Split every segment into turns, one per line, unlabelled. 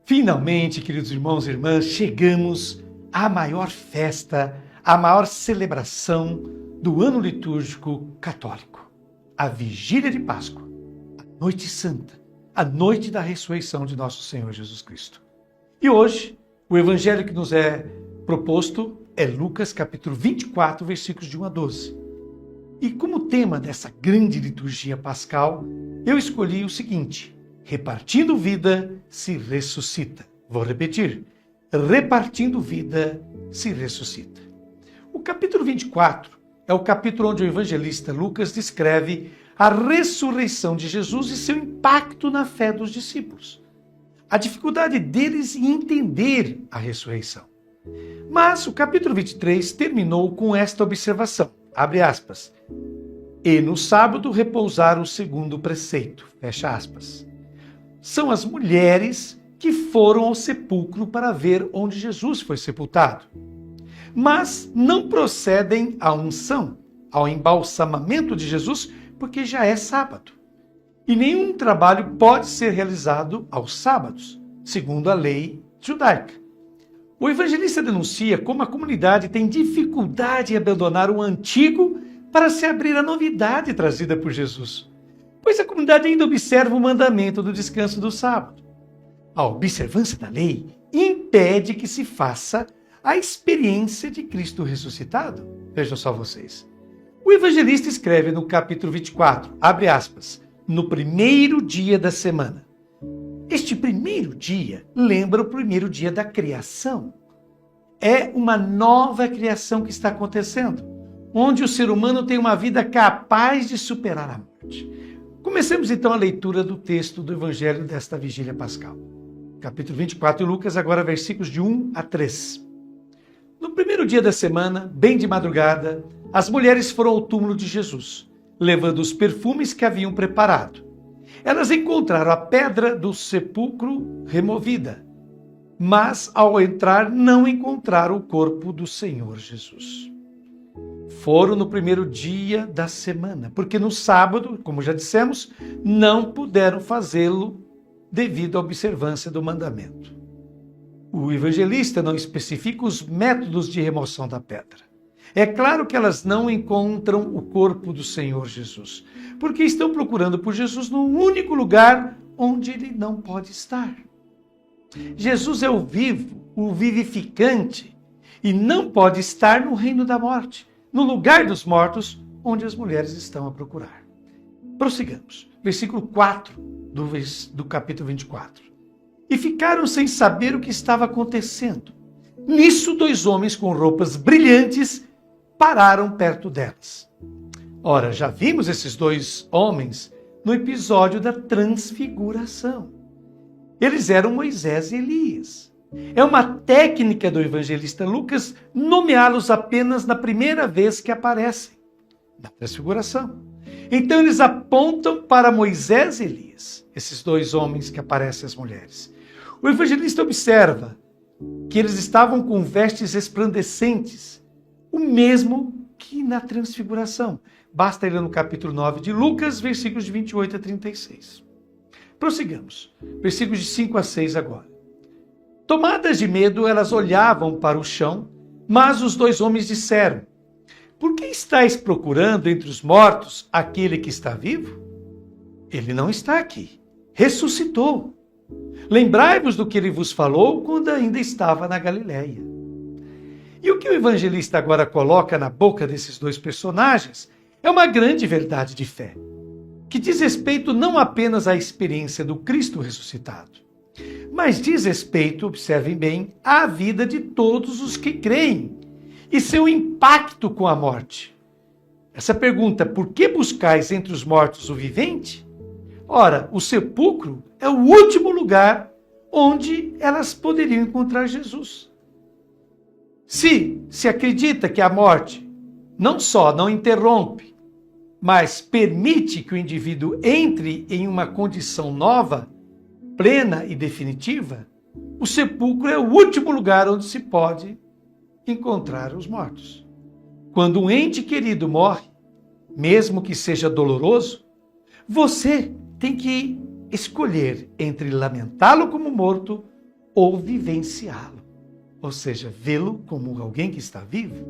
Finalmente, queridos irmãos e irmãs, chegamos à maior festa, à maior celebração do ano litúrgico católico, a Vigília de Páscoa, a Noite Santa, a noite da ressurreição de nosso Senhor Jesus Cristo. E hoje, o evangelho que nos é proposto é Lucas capítulo 24, versículos de 1 a 12. E como tema dessa grande liturgia pascal, eu escolhi o seguinte: repartindo vida, se ressuscita. Vou repetir. Repartindo vida, se ressuscita. O capítulo 24 é o capítulo onde o evangelista Lucas descreve a ressurreição de Jesus e seu impacto na fé dos discípulos. A dificuldade deles em entender a ressurreição. Mas o capítulo 23 terminou com esta observação, abre aspas, e no sábado repousaram o segundo preceito, fecha aspas. São as mulheres que foram ao sepulcro para ver onde Jesus foi sepultado. Mas não procedem à unção, ao embalsamamento de Jesus, porque já é sábado. E nenhum trabalho pode ser realizado aos sábados, segundo a lei judaica. O evangelista denuncia como a comunidade tem dificuldade em abandonar o antigo para se abrir à novidade trazida por Jesus, pois a comunidade ainda observa o mandamento do descanso do sábado. A observância da lei impede que se faça a experiência de Cristo ressuscitado. Vejam só vocês. O evangelista escreve no capítulo 24, abre aspas, no primeiro dia da semana. Este primeiro dia lembra o primeiro dia da criação. É uma nova criação que está acontecendo, onde o ser humano tem uma vida capaz de superar a morte. Comecemos então a leitura do texto do Evangelho desta Vigília Pascal. Capítulo 24 de Lucas, agora versículos de 1 a 3. No primeiro dia da semana, bem de madrugada, as mulheres foram ao túmulo de Jesus, levando os perfumes que haviam preparado. Elas encontraram a pedra do sepulcro removida, mas ao entrar não encontraram o corpo do Senhor Jesus. Foram no primeiro dia da semana, porque no sábado, como já dissemos, não puderam fazê-lo devido à observância do mandamento. O evangelista não especifica os métodos de remoção da pedra. É claro que elas não encontram o corpo do Senhor Jesus, porque estão procurando por Jesus no único lugar onde ele não pode estar. Jesus é o vivo, o vivificante, e não pode estar no reino da morte, no lugar dos mortos, onde as mulheres estão a procurar. Prossigamos. Versículo 4 do capítulo 24. E ficaram sem saber o que estava acontecendo. Nisso, 2 homens com roupas brilhantes pararam perto delas. Ora, já vimos esses 2 homens no episódio da transfiguração. Eles eram Moisés e Elias. É uma técnica do evangelista Lucas nomeá-los apenas na primeira vez que aparecem, na transfiguração. Então eles apontam para Moisés e Elias, esses 2 homens que aparecem às mulheres. O evangelista observa que eles estavam com vestes resplandecentes, o mesmo que na transfiguração. Basta ir no capítulo 9 de Lucas, versículos de 28 a 36. Prossigamos. Versículos de 5 a 6 agora. Tomadas de medo, elas olhavam para o chão, mas os 2 homens disseram, por que estáis procurando entre os mortos aquele que está vivo? Ele não está aqui. Ressuscitou. Lembrai-vos do que ele vos falou quando ainda estava na Galileia. E o que o evangelista agora coloca na boca desses 2 personagens é uma grande verdade de fé, que diz respeito não apenas à experiência do Cristo ressuscitado, mas diz respeito, observem bem, à vida de todos os que creem e seu impacto com a morte. Essa pergunta, por que buscais entre os mortos o vivente? Ora, o sepulcro é o último lugar onde elas poderiam encontrar Jesus. Se acredita que a morte não só não interrompe, mas permite que o indivíduo entre em uma condição nova, plena e definitiva, o sepulcro é o último lugar onde se pode encontrar os mortos. Quando um ente querido morre, mesmo que seja doloroso, Você tem que escolher entre lamentá-lo como morto ou vivenciá-lo, ou seja, vê-lo como alguém que está vivo.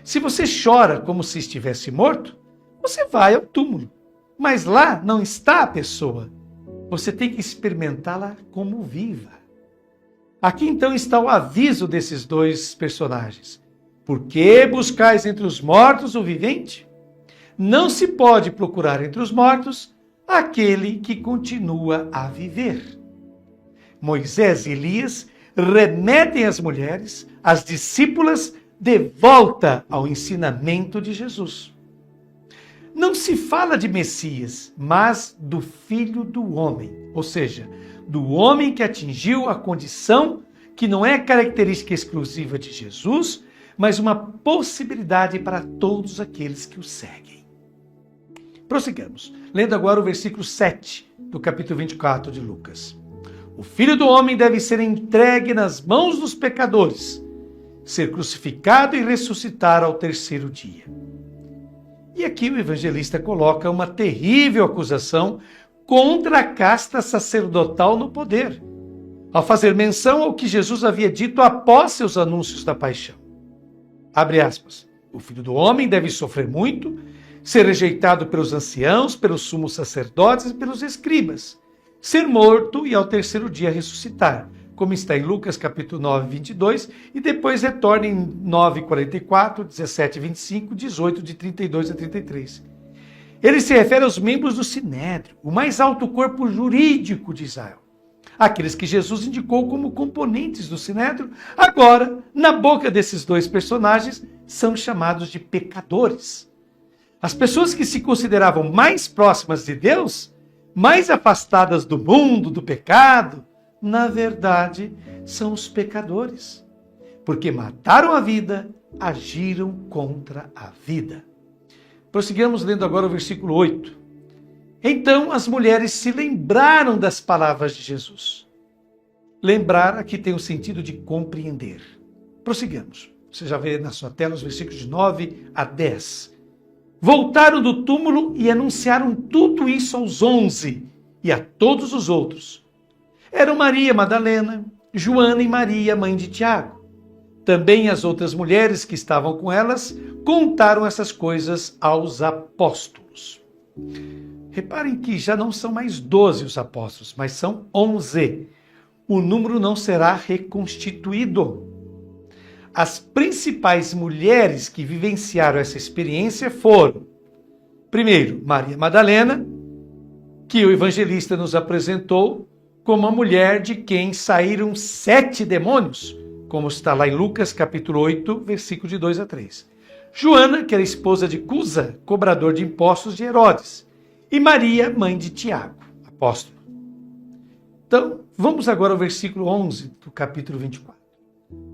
Se você chora como se estivesse morto, você vai ao túmulo, mas lá não está a pessoa. Você tem que experimentá-la como viva. Aqui então está o aviso desses dois personagens. Por que buscais entre os mortos o vivente? Não se pode procurar entre os mortos aquele que continua a viver. Moisés e Elias remetem as mulheres, as discípulas, de volta ao ensinamento de Jesus. Não se fala de Messias, mas do Filho do Homem, ou seja, do homem que atingiu a condição que não é característica exclusiva de Jesus, mas uma possibilidade para todos aqueles que o seguem. Prossigamos, lendo agora o versículo 7 do capítulo 24 de Lucas. O Filho do Homem deve ser entregue nas mãos dos pecadores, ser crucificado e ressuscitar ao terceiro dia. E aqui o evangelista coloca uma terrível acusação contra a casta sacerdotal no poder, ao fazer menção ao que Jesus havia dito após seus anúncios da paixão. Abre aspas. O Filho do Homem deve sofrer muito, ser rejeitado pelos anciãos, pelos sumos sacerdotes e pelos escribas, ser morto e ao terceiro dia ressuscitar, como está em Lucas capítulo 9, 22, e depois retorna em 9, 44, 17, 25, 18, de 32 a 33. Ele se refere aos membros do Sinédrio, o mais alto corpo jurídico de Israel. Aqueles que Jesus indicou como componentes do Sinédrio, agora, na boca desses dois personagens, são chamados de pecadores. As pessoas que se consideravam mais próximas de Deus, mais afastadas do mundo, do pecado, na verdade, são os pecadores, porque mataram a vida, agiram contra a vida. Prossigamos lendo agora o versículo 8. Então as mulheres se lembraram das palavras de Jesus. Lembrar aqui tem o sentido de compreender. Prossigamos. Você já vê na sua tela os versículos de 9 a 10. Voltaram do túmulo e anunciaram tudo isso aos 11 e a todos os outros. Eram Maria Madalena, Joana e Maria, mãe de Tiago. Também as outras mulheres que estavam com elas contaram essas coisas aos apóstolos. Reparem que já não são mais 12 os apóstolos, mas são 11. O número não será reconstituído. As principais mulheres que vivenciaram essa experiência foram, primeiro, Maria Madalena, que o evangelista nos apresentou como a mulher de quem saíram 7 demônios, como está lá em Lucas capítulo 8, versículo de 2 a 3. Joana, que era esposa de Cusa, cobrador de impostos de Herodes. E Maria, mãe de Tiago, apóstolo. Então, vamos agora ao versículo 11 do capítulo 24.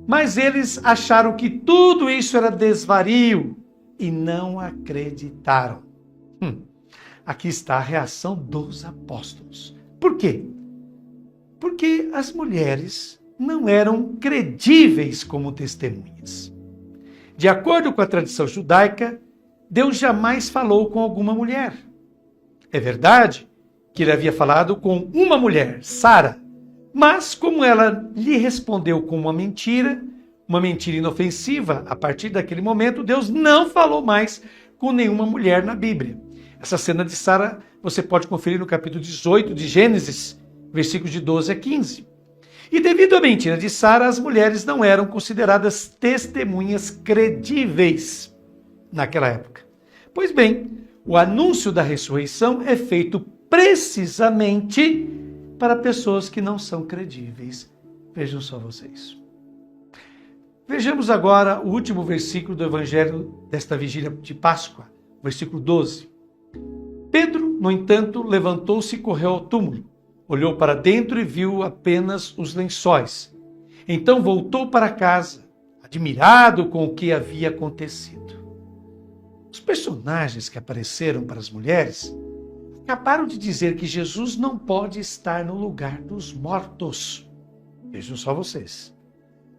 Mas eles acharam que tudo isso era desvario e não acreditaram. Aqui está a reação dos apóstolos. Por quê? Porque as mulheres não eram credíveis como testemunhas. De acordo com a tradição judaica, Deus jamais falou com alguma mulher. É verdade que ele havia falado com uma mulher, Sara, mas como ela lhe respondeu com uma mentira inofensiva, a partir daquele momento, Deus não falou mais com nenhuma mulher na Bíblia. Essa cena de Sara você pode conferir no capítulo 18 de Gênesis, versículos de 12 a 15. E devido à mentira de Sara, as mulheres não eram consideradas testemunhas credíveis naquela época. Pois bem, o anúncio da ressurreição é feito precisamente para pessoas que não são credíveis. Vejam só vocês. Vejamos agora o último versículo do Evangelho desta vigília de Páscoa, versículo 12. Pedro, no entanto, levantou-se e correu ao túmulo. Olhou para dentro e viu apenas os lençóis. Então voltou para casa, admirado com o que havia acontecido. Os personagens que apareceram para as mulheres acabaram de dizer que Jesus não pode estar no lugar dos mortos. Vejam só vocês.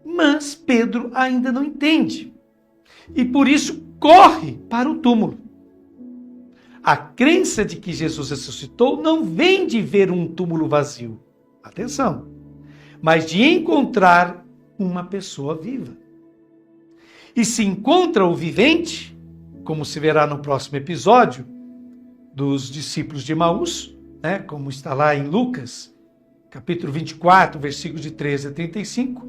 Mas Pedro ainda não entende. E por isso corre para o túmulo. A crença de que Jesus ressuscitou não vem de ver um túmulo vazio. Atenção! Mas de encontrar uma pessoa viva. E se encontra o vivente, como se verá no próximo episódio dos discípulos de Emaús, né, como está lá em Lucas, capítulo 24, versículos de 13 a 35,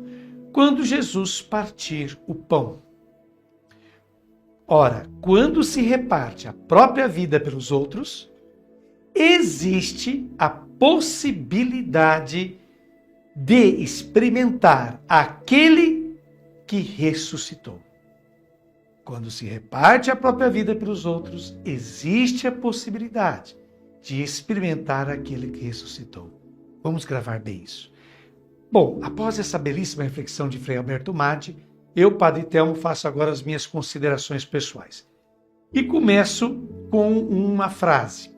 quando Jesus partir o pão. Ora, quando se reparte a própria vida pelos outros, existe a possibilidade de experimentar aquele que ressuscitou. Quando se reparte a própria vida pelos outros, existe a possibilidade de experimentar aquele que ressuscitou. Vamos gravar bem isso. Bom, após essa belíssima reflexão de Frei Alberto Maggi, eu, Padre Telmo, faço agora as minhas considerações pessoais. E começo com uma frase.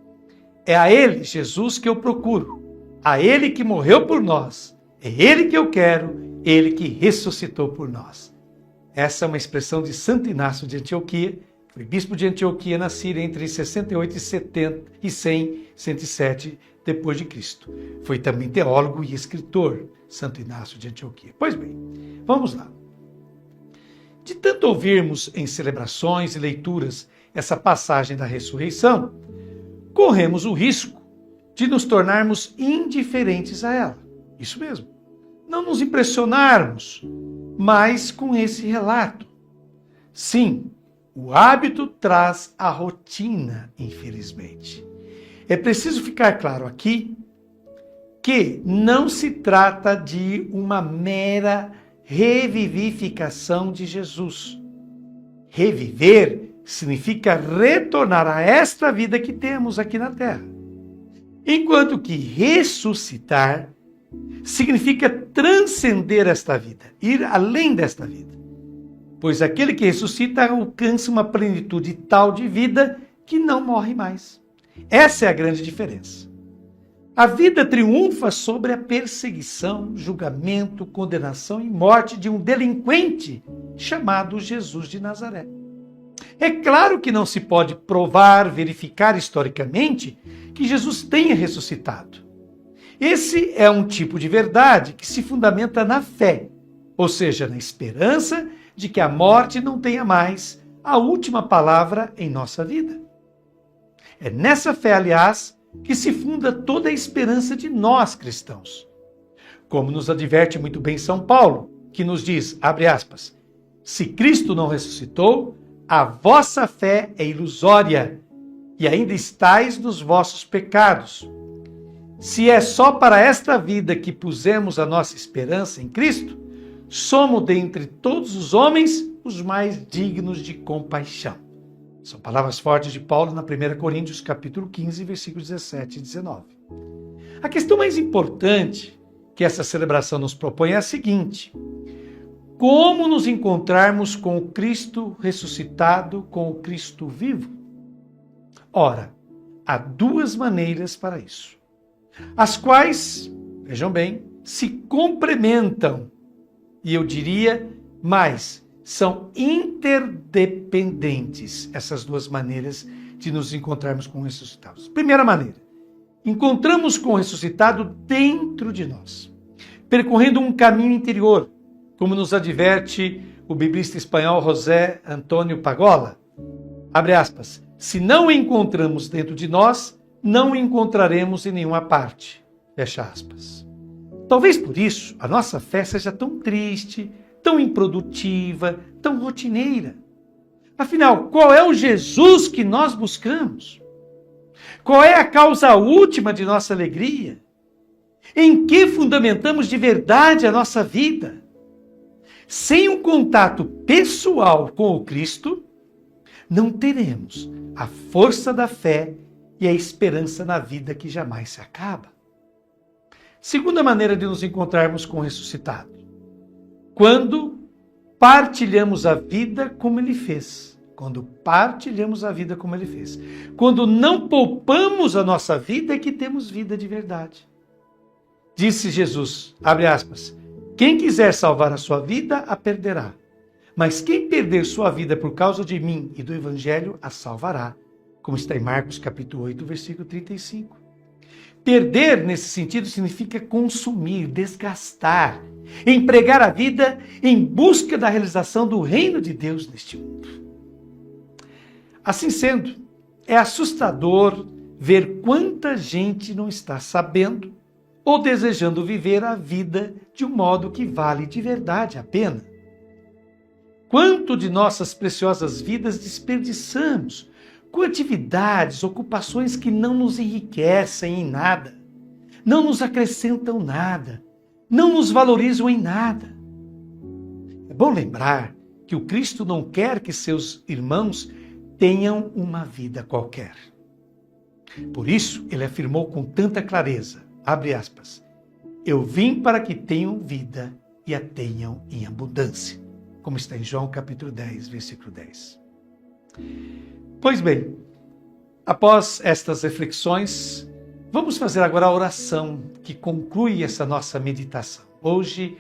É a Ele, Jesus, que eu procuro. A Ele que morreu por nós. É Ele que eu quero. Ele que ressuscitou por nós. Essa é uma expressão de Santo Inácio de Antioquia. Foi bispo de Antioquia na Síria entre 68 e 70 e 100, 107 depois de Cristo. Foi também teólogo e escritor, Santo Inácio de Antioquia. Pois bem, vamos lá. De tanto ouvirmos em celebrações e leituras essa passagem da ressurreição, corremos o risco de nos tornarmos indiferentes a ela. Isso mesmo. Não nos impressionarmos mais com esse relato. Sim, o hábito traz a rotina, infelizmente. É preciso ficar claro aqui que não se trata de uma mera revivificação de Jesus. Reviver significa retornar a esta vida que temos aqui na Terra. Enquanto que ressuscitar significa transcender esta vida, ir além desta vida. Pois aquele que ressuscita alcança uma plenitude tal de vida que não morre mais. Essa é a grande diferença. A vida triunfa sobre a perseguição, julgamento, condenação e morte de um delinquente chamado Jesus de Nazaré. É claro que não se pode provar, verificar historicamente que Jesus tenha ressuscitado. Esse é um tipo de verdade que se fundamenta na fé, ou seja, na esperança de que a morte não tenha mais a última palavra em nossa vida. É nessa fé, aliás, que se funda toda a esperança de nós cristãos. Como nos adverte muito bem São Paulo, que nos diz, abre aspas, se Cristo não ressuscitou, a vossa fé é ilusória e ainda estáis nos vossos pecados. Se é só para esta vida que pusemos a nossa esperança em Cristo, somos dentre todos os homens os mais dignos de compaixão. São palavras fortes de Paulo na 1 Coríntios, capítulo 15, versículos 17 e 19. A questão mais importante que essa celebração nos propõe é a seguinte: como nos encontrarmos com o Cristo ressuscitado, com o Cristo vivo? Ora, há duas maneiras para isso, as quais, vejam bem, se complementam, e eu diria mais, são interdependentes, essas duas maneiras de nos encontrarmos com o ressuscitado. Primeira maneira, encontramos com o ressuscitado dentro de nós, percorrendo um caminho interior, como nos adverte o biblista espanhol José Antônio Pagola. Abre aspas, se não o encontramos dentro de nós, não o encontraremos em nenhuma parte. Fecha aspas. Talvez por isso a nossa fé seja tão triste, tão improdutiva, tão rotineira. Afinal, qual é o Jesus que nós buscamos? Qual é a causa última de nossa alegria? Em que fundamentamos de verdade a nossa vida? Sem um contato pessoal com o Cristo, não teremos a força da fé e a esperança na vida que jamais se acaba. Segunda maneira de nos encontrarmos com o ressuscitado. Quando partilhamos a vida como ele fez. Quando partilhamos a vida como ele fez. Quando não poupamos a nossa vida é que temos vida de verdade. Disse Jesus, abre aspas, quem quiser salvar a sua vida, a perderá. Mas quem perder sua vida por causa de mim e do Evangelho, a salvará. como está em Marcos capítulo 8, versículo 35. Perder, nesse sentido, significa consumir, desgastar, empregar a vida em busca da realização do reino de Deus neste mundo. Assim sendo, é assustador ver quanta gente não está sabendo ou desejando viver a vida de um modo que vale de verdade a pena. Quanto de nossas preciosas vidas desperdiçamos com atividades, ocupações que não nos enriquecem em nada, não nos acrescentam nada, não nos valorizam em nada. É bom lembrar que o Cristo não quer que seus irmãos tenham uma vida qualquer. Por isso, ele afirmou com tanta clareza, abre aspas, eu vim para que tenham vida e a tenham em abundância, como está em João capítulo 10, versículo 10. Pois bem, após estas reflexões, vamos fazer agora a oração que conclui essa nossa meditação. Hoje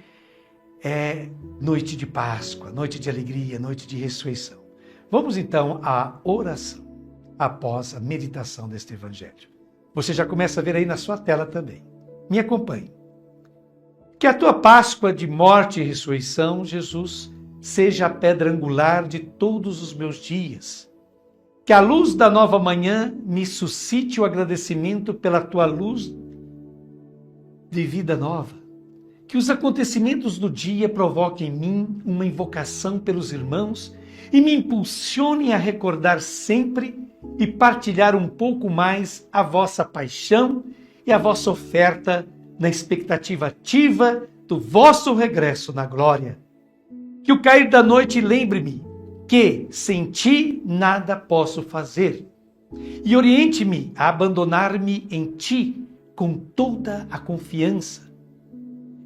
é noite de Páscoa, noite de alegria, noite de ressurreição. Vamos então à oração após a meditação deste evangelho. Você já começa a ver aí na sua tela também. Me acompanhe. Que a tua Páscoa de morte e ressurreição, Jesus, seja a pedra angular de todos os meus dias. Que a luz da nova manhã me suscite o agradecimento pela tua luz de vida nova. Que os acontecimentos do dia provoquem em mim uma invocação pelos irmãos e me impulsionem a recordar sempre e partilhar um pouco mais a vossa paixão e a vossa oferta na expectativa ativa do vosso regresso na glória. Que o cair da noite lembre-me que, sem ti, nada posso fazer. E oriente-me a abandonar-me em ti com toda a confiança.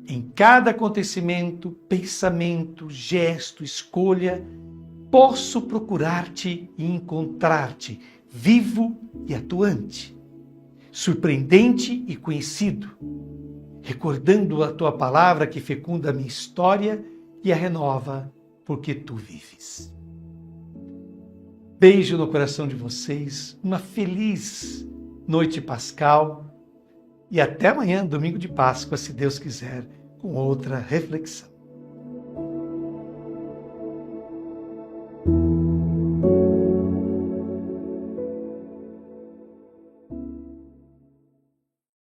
Em cada acontecimento, pensamento, gesto, escolha, posso procurar-te e encontrar-te vivo e atuante, surpreendente e conhecido, recordando a tua palavra que fecunda a minha história e a renova porque tu vives. Beijo no coração de vocês, uma feliz noite pascal e até amanhã, domingo de Páscoa, se Deus quiser, com outra reflexão.